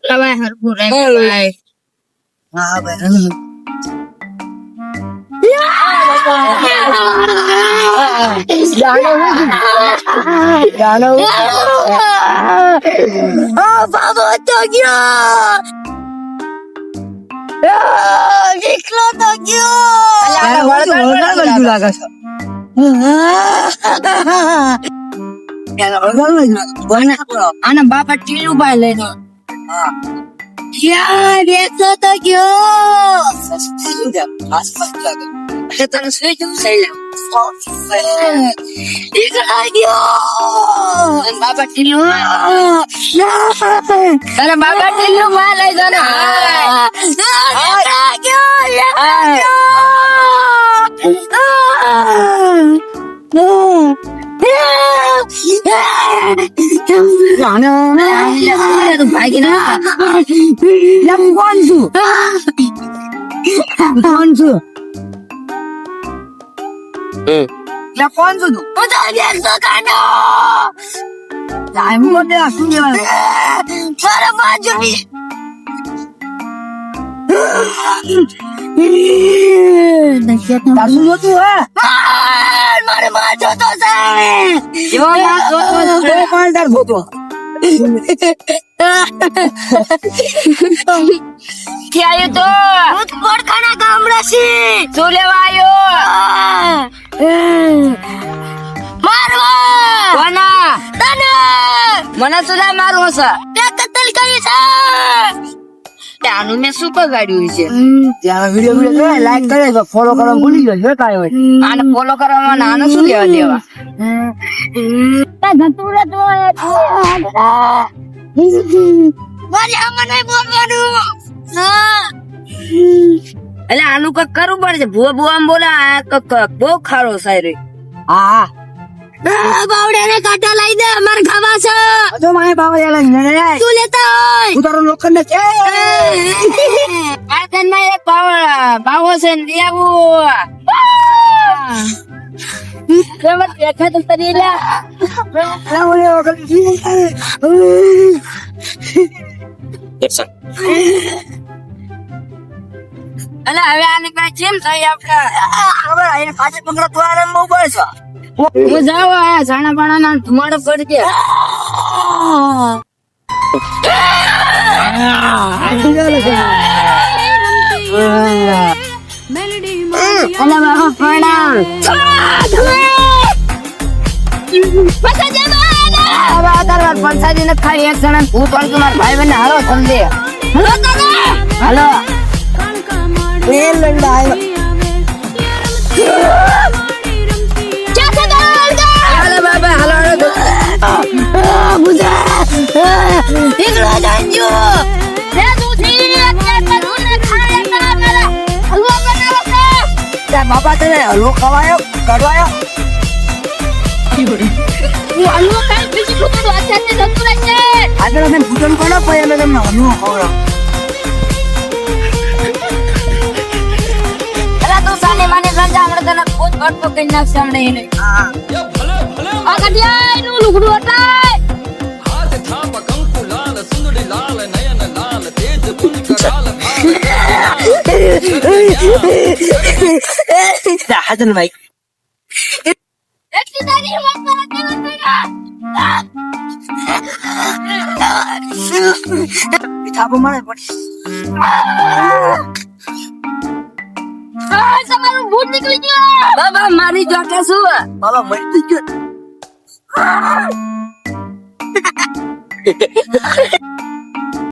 લવાય હરખું રે ભાઈ. હા ભાઈ બાબો તો ગયો. દીકરો તો ગયો. આના બાપા ટીલું ભાઈ લઈને ક્યાં દેખતો તો ગયો. તને શું કેવું દીકરા ગયો. બાબા ટીલું તારા બાબા ટીલું માં લઈ દો ને. ભાગી ના કોણ છું કોણ છું કોણ છું તું શું દેવા બાજુ મારે માં જોતો છે આવ્યું તો કોડખાના ગામડા છે. શું લેવા આવ્યો? મારવા કોના તને મને સુધા મારવો છે. તે કતલ કરી છે. આનું મેં શું બગાડ્યું છે? ત્યાં વિડીયો લાઈક કરે તો ફોલો કરવા ભૂલી ગયો છે કાંઈ હોય. આને ફોલો કરવામાં આને શું લેવા દેવા? એટલે આનું કઈક કરવું પડશે. ભૂવા ભૂવા બોલા બહુ ખારો સાયરો. હા બાવડા કાંટા લઈ દે. અમારે ખાવા છે. તો મારે બાવા તું લેતા હોય. હું તારો લોખંડ છે. આ ઘરમાં એક બાવો છે ને લઈ આવું. દેખા તો તરી અલે હવે આને કઈ જેમ થઈ આપણે ખબર એને પાછળ પકડો તો આરામ બહુ પડે છે. હું જાવ આ સાણા પાણા ના ધુમાડો પડી ગયા. અલા બાબા પ્રણામ. પંચાજી ને ખાલી એક જણા હું પણ તમારા ભાઈ બહેન હારો સમજે. હાલો એ લંડા આવ્યો. હાલો બાબા હાલો બાપા તને હલવો ખવાયો કડવાયો આગળ અમે ભૂજન કરો પછી અમે તમને હલવો ખવડાવ. મને સમજા હમણાં તને ખુદ ભટકો કરી નાખશે હમણાં એને. આ કઢિયા એનું લુગડું હટાય. હાજર ભાઈ એટલી તારી હિંમત મને થાપો મળે પડી. તમારું ભૂત નીકળી ગયો. બાબા મારી જોટે શું બાબા મરી ગયો.